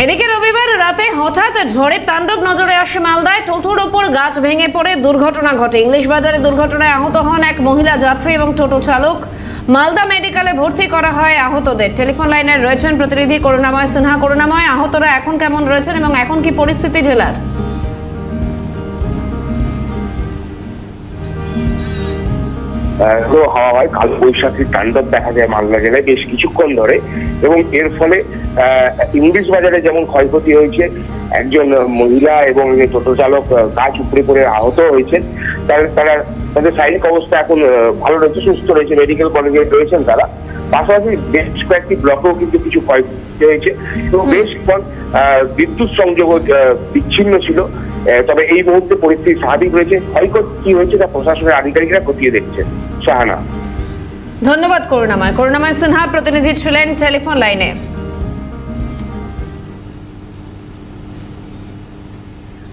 এদিকে রবিবার রাতে হঠাৎ ঝড়ের তাণ্ডব নজরে আসে মালদায়। টোটোর ওপর গাছ ভেঙে পড়ে দুর্ঘটনা ঘটে। ইংলিশ বাজারে দুর্ঘটনায় আহত হন এক মহিলা যাত্রী এবং টোটো চালক। মালদা মেডিকেলে ভর্তি করা হয় আহতদের। টেলিফোন লাইনে রয়েছেন প্রতিনিধি করুণাময় সিনহা। করুণাময়, আহতরা এখন কেমন রয়েছেন এবং এখন কি পরিস্থিতি জেলার? হাওয়া হয়, কাল বৈশাখীর তাণ্ডব দেখা যায় মালদা জেলায় বেশ কিছুক্ষণ ধরে, এবং এর ফলে ইংলিশ বাজারে যেমন ক্ষয়ক্ষতি হয়েছে, একজন মহিলা এবং টোটো চালক গাছ উপড়ে পড়ে আহত হয়েছেন। তাদের শারীরিক অবস্থা এখন ভালো রয়েছে, সুস্থ রয়েছে, মেডিকেল কলেজে রয়েছেন তারা। পাশাপাশি বেশ কয়েকটি ব্লকেও কিন্তু কিছু ক্ষয়ক্ষতি হয়েছে এবং বেশ বিদ্যুৎ সংযোগ বিচ্ছিন্ন ছিল। তবে এই মুহূর্তে পরিস্থিতি স্বাভাবিক রয়েছে। ক্ষয়ক্ষতি কি হয়েছে তা প্রশাসনের আধিকারিকরা খতিয়ে দেখছেন। শাহানা। ধন্যবাদ করুণাময়। করুণাময় সিনহা প্রতিনিধি ছিলেন টেলিফোন লাইনে।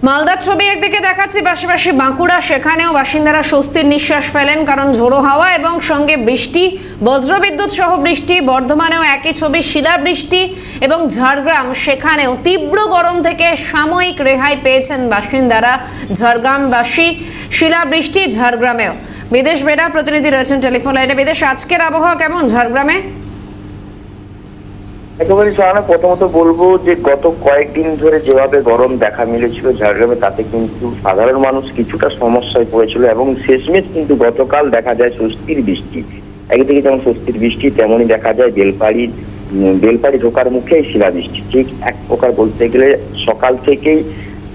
মালদার ছবি একদিকে দেখাচ্ছি, পাশাপাশি বাঁকুড়া, সেখানেও বাসিন্দারা স্বস্তির নিঃশ্বাস ফেলেন, কারণ ঝোড়ো হাওয়া এবং সঙ্গে বৃষ্টি, বজ্রবিদ্যুৎ সহ বৃষ্টি। বর্ধমানেও একই ছবি, শিলাবৃষ্টি এবং ঝাড়গ্রাম, সেখানেও তীব্র গরম থেকে সাময়িক রেহাই পেয়েছেন বাসিন্দারা। ঝাড়গ্রামবাসী, শিলাবৃষ্টি ঝাড়গ্রামেও। বিদেশ বেড়া প্রতিনিধি রয়েছেন টেলিফোন লাইনে। বিদেশ, আজকের আবহাওয়া কেমন ঝাড়গ্রামে? একেবারে শাহানা, প্রথমত বলবো যে গত কয়েকদিন ধরে যেভাবে গরম দেখা মিলেছিল ঝাড়গ্রামে, তাতে কিন্তু সাধারণ মানুষ কিছুটা সমস্যায় পড়েছিল এবং শেষমেশ কিন্তু গতকাল দেখা যায় স্বস্তির বৃষ্টি। একদিকে যেমন স্বস্তির বৃষ্টি, তেমনই দেখা যায় বেলপাড়ি ঢোকার মুখে শিলাবৃষ্টি। ঠিক এক প্রকার বলতে গেলে সকাল থেকেই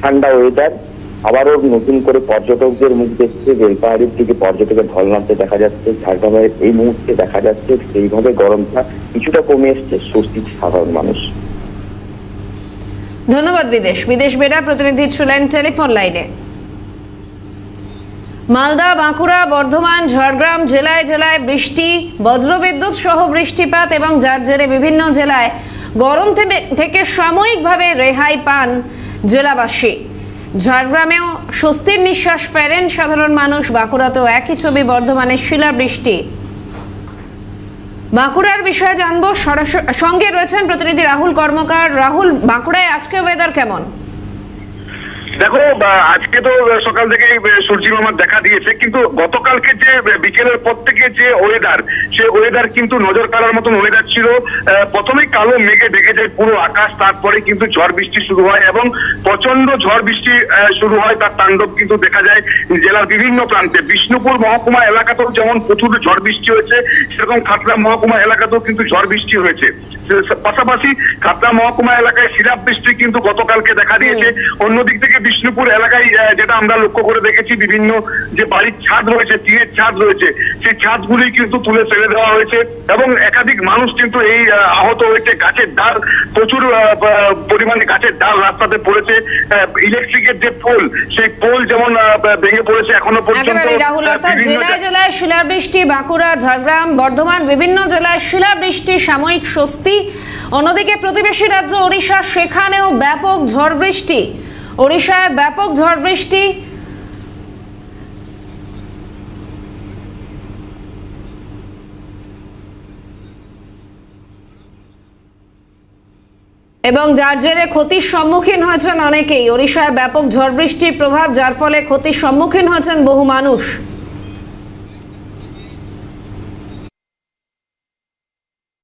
ঠান্ডা ওয়েদার। আবারও নতুন করে পর্যটকদের মুখ দেখতে বেলপাহাড়ির দিকে পর্যটকের ঢল নামতে দেখা যাচ্ছে। ঝাড়গ্রামের এই মুহূর্তে দেখা যাচ্ছে সেইভাবে গরমটা কিছুটা কমে এসছে, স্বস্তি সাধারণ মানুষ। ধন্যবাদ বিদেশ বেড়া প্রতিনিধি ছিলেন টেলিফোন লাইনে। মালদা, বাঁকুড়া, বর্ধমান, ঝাড়গ্রাম জেলায় জেলায় বৃষ্টি, বজ্রবিদ্যুৎ সহ বৃষ্টিপাত এবং যার জেরে বিভিন্ন জেলায় গরম থেকে সাময়িকভাবে রেহাই পান জেলাবাসী। ঝাড়গ্রামেও স্বস্তির নিঃশ্বাস ফেলেন সাধারণ মানুষ। বাঁকুড়াতেও একই ছবি, বর্ধমানের শিলাবৃষ্টি। বাঁকুড়ার বিষয়ে জানবো, সঙ্গে রয়েছেন প্রতিনিধি রাহুল কর্মকার। রাহুল, বাঁকুড়ায় আজকে ওয়েদার কেমন? দেখো, আজকে তো সকাল থেকে সূর্যিমামার দেখা দিয়েছে, কিন্তু গতকালকে যে বিকেলের পর থেকে যে ওয়েদার, সে ওয়েদার কিন্তু নজর কাড়ার মতন ওয়েদার ছিল। প্রথমেই কালো মেঘে ঢেকে যায় পুরো আকাশ, তারপরে কিন্তু ঝড় বৃষ্টি শুরু হয় এবং প্রচন্ড ঝড় বৃষ্টি শুরু হয়। তার তাণ্ডব কিন্তু দেখা যায় জেলার বিভিন্ন প্রান্তে। বিষ্ণুপুর মহকুমা এলাকাতেও যেমন প্রচুর ঝড় বৃষ্টি হয়েছে, সেরকম খাতড়া মহকুমা এলাকাতেও কিন্তু ঝড় বৃষ্টি হয়েছে। পাশাপাশি খাতড়া মহকুমা এলাকায় শিলাবৃষ্টি কিন্তু গতকালকে দেখা দিয়েছে। অন্যদিক থেকে বিষ্ণুপুর এলাকায় যেটা আমরা লক্ষ্য করে দেখেছি, বিভিন্ন যে বাড়ির ছাদ রয়েছে, টিনের ছাদ রয়েছে, সেই ছাদগুলি কিন্তু তুলে ফেলে দেওয়া হয়েছে এবং একাধিক মানুষ কিন্তু এই আহত হয়েছে। গাছের ডাল, প্রচুর পরিমাণে গাছের ডাল রাস্তাতে পড়েছে। ইলেকট্রিকের যে পোল, সেই পোল যেমন ভেঙে পড়েছে এখনো পর্যন্ত। রাহুল, অর্থাৎ জেলায় জেলায় শিলাবৃষ্টি, বাঁকুড়া, ঝাড়গ্রাম, বর্ধমান বিভিন্ন জেলায় শিলাবৃষ্টি, সাময়িক স্বস্তি। অন্যদিকে প্রতিবেশী রাজ্য ওড়িশা, সেখানেও ব্যাপক ঝড় বৃষ্টি। ওড়িশায় ব্যাপক ঝড় বৃষ্টি এবং যার জেরে ক্ষতির সম্মুখীন হয়েছেন অনেকেই। ওড়িশায় ব্যাপক ঝড় বৃষ্টির প্রভাব, যার ফলে ক্ষতির সম্মুখীন হয়েছেন বহু মানুষ।